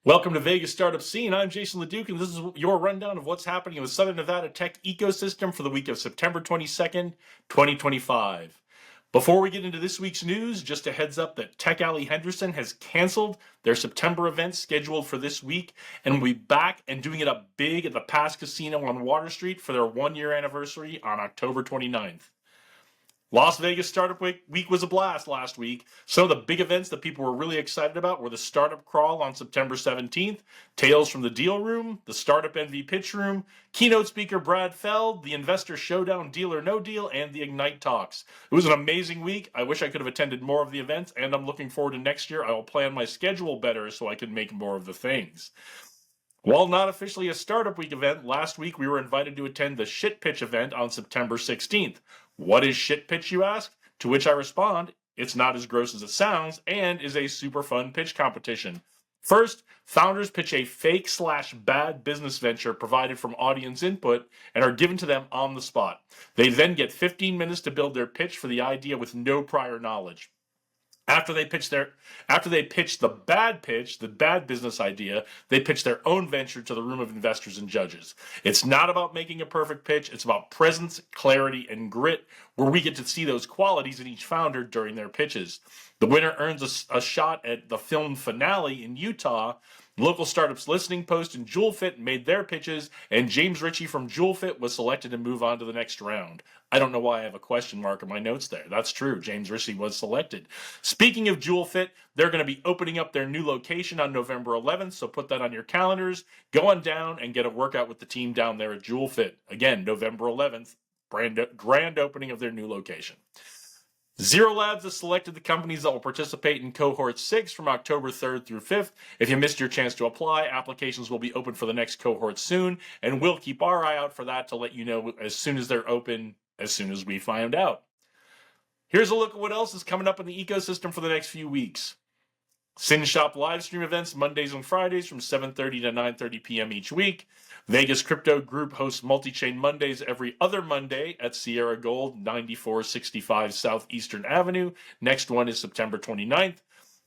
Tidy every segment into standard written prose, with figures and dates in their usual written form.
Welcome to Vegas Startup Scene. I'm Jason LeDuc, and this is your rundown of what's happening in the Southern Nevada tech ecosystem for the week of September 22nd, 2025. Before we get into this week's news, just a heads up that Tech Alley Henderson has canceled their September event scheduled for this week, and will be back and doing it up big at the Pass Casino on Water Street for their one-year anniversary on October 29th. Las Vegas Startup Week was a blast last week. Some of the big events that people were really excited about were the Startup Crawl on September 17th, Tales from the Deal Room, the Startup NV Pitch Room, keynote speaker Brad Feld, the Investor Showdown Deal or No Deal, and the Ignite Talks. It was an amazing week. I wish I could have attended more of the events, and I'm looking forward to next year. I will plan my schedule better so I can make more of the things. While not officially a Startup Week event, last week we were invited to attend the Shit Pitch event on September 16th. What is Shit Pitch, you ask? To which I respond, it's not as gross as it sounds and is a super fun pitch competition. First, founders pitch a fake/bad business venture provided from audience input and are given to them on the spot. They then get 15 minutes to build their pitch for the idea with no prior knowledge. After they pitch the bad business idea, they pitch their own venture to the room of investors and judges. It's not about making a perfect pitch. It's about presence, clarity, and grit, where we get to see those qualities in each founder during their pitches. The winner earns a shot at the film finale in Utah. Local startups Listening Post and JewelFit made their pitches, and James Ritchie from JewelFit was selected to move on to the next round. I don't know why I have a question mark in my notes there. That's true. James Ritchie was selected. Speaking of JewelFit, they're going to be opening up their new location on November 11th, so put that on your calendars. Go on down and get a workout with the team down there at JewelFit. Again, November 11th, grand opening of their new location. Zero Labs has selected the companies that will participate in Cohort 6 from October 3rd through 5th. If you missed your chance to apply, applications will be open for the next cohort soon, and we'll keep our eye out for that to let you know as soon as they're open, as soon as we find out. Here's a look at what else is coming up in the ecosystem for the next few weeks. SynShop live stream events Mondays and Fridays from 7:30 to 9:30 p.m. each week. Vegas Crypto Group hosts Multi-Chain Mondays every other Monday at Sierra Gold, 9465 Southeastern Avenue. Next one is September 29th.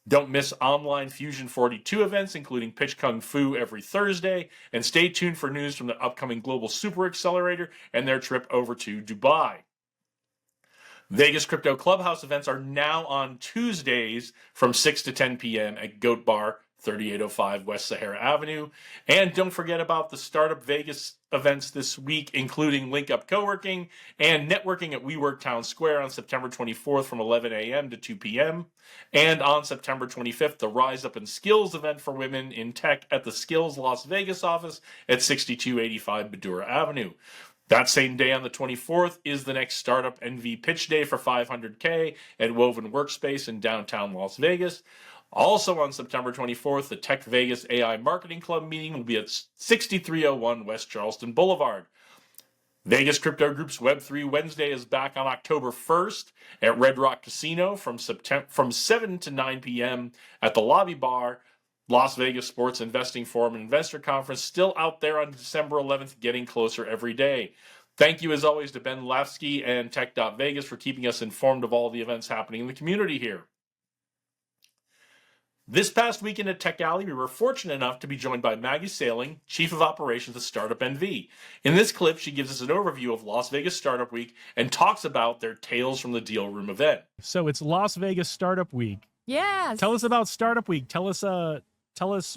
Don't miss online Fusion 42 events, including Pitch Kung Fu every Thursday. And stay tuned for news from the upcoming Global Super Accelerator and their trip over to Dubai. Vegas Crypto Clubhouse events are now on Tuesdays from 6 to 10 p.m. at Goat Bar, 3805 West Sahara Avenue. And don't forget about the Startup Vegas events this week, including Link Up Co-working and networking at WeWork Town Square on September 24th from 11 a.m. to 2 p.m. And on September 25th, the Rise Up and Skills event for women in tech at the Skills Las Vegas office at 6285 Badura Avenue. That same day on the 24th is the next Startup NV Pitch Day for 500K at Woven Workspace in downtown Las Vegas. Also on September 24th, the Tech Vegas AI Marketing Club meeting will be at 6301 West Charleston Boulevard. Vegas Crypto Group's Web3 Wednesday is back on October 1st at Red Rock Casino from 7 to 9 p.m. at the Lobby Bar. Las Vegas Sports Investing Forum and Investor Conference still out there on December 11th, getting closer every day. Thank you, as always, to Ben Lavsky and Tech.Vegas for keeping us informed of all the events happening in the community here. This past weekend at Tech Alley, we were fortunate enough to be joined by Maggie Sailing, Chief of Operations at Startup NV. In this clip, she gives us an overview of Las Vegas Startup Week and talks about their Tales from the Deal Room event. So it's Las Vegas Startup Week. Yes. Tell us about Startup Week. Tell us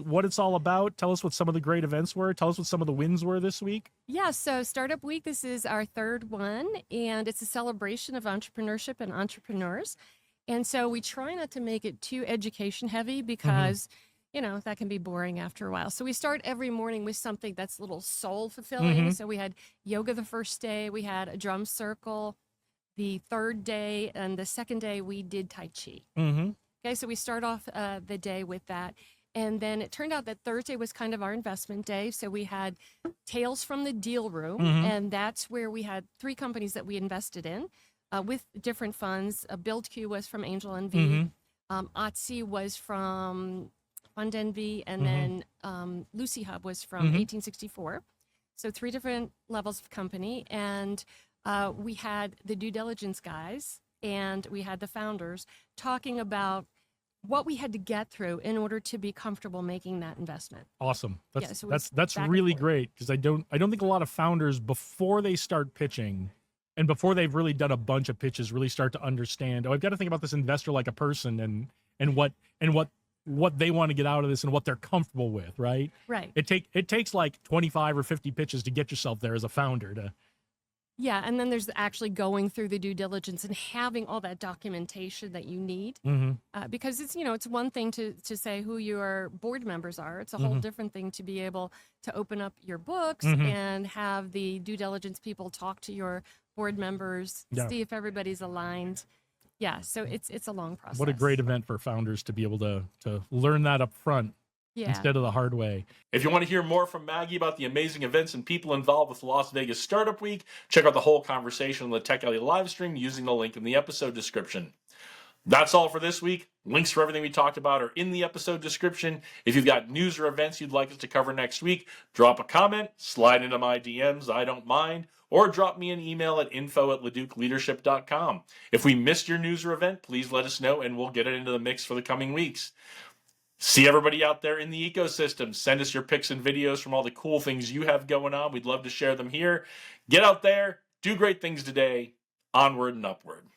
what it's all about. Tell us what some of the great events were. Tell us what some of the wins were this week. Yeah, so Startup Week, this is our third one, and it's a celebration of entrepreneurship and entrepreneurs. And so we try not to make it too education heavy because, that can be boring after a while. So we start every morning with something that's a little soul fulfilling. So we had yoga the first day, we had a drum circle the third day, and the second day we did Tai Chi. Okay, so we start off the day with that. And then it turned out that Thursday was kind of our investment day. So we had Tales from the Deal Room, and that's where we had 3 companies that we invested in with different funds. BuildQ was from Angel NV, Otzi was from Fund NV, and then Lucy Hub was from 1864. So 3 different levels of company. And we had the due diligence guys and we had the founders talking about what we had to get through in order to be comfortable making that investment. Awesome. Yeah, That's so it was that's back and really forth. great, because I don't think a lot of founders, before they start pitching and before they've really done a bunch of pitches, really start to understand, oh, I've got to think about this investor like a person, and what they want to get out of this and what they're comfortable with, right? Right. It takes like 25 or 50 pitches to get yourself there as a founder to. Yeah, and then there's actually going through the due diligence and having all that documentation that you need, because it's it's one thing to say who your board members are. It's a whole different thing to be able to open up your books and have the due diligence people talk to your board members, Yeah. see if everybody's aligned. Yeah, so it's a long process. What a great event for founders to be able to learn that up front Yeah. instead of the hard way. If you want to hear more from Maggie about the amazing events and people involved with Las Vegas Startup Week, check out the whole conversation on the Tech Alley live stream using the link in the episode description. That's all for this week. Links for everything we talked about are in the episode description. If you've got news or events you'd like us to cover next week, drop a comment, slide into my DMs, I don't mind, or drop me an email at info@leducleadership.com. If we missed your news or event, please let us know and we'll get it into the mix for the coming weeks. See everybody out there in the ecosystem. Send us your pics and videos from all the cool things you have going on. We'd love to share them here. Get out there, do great things today, onward and upward.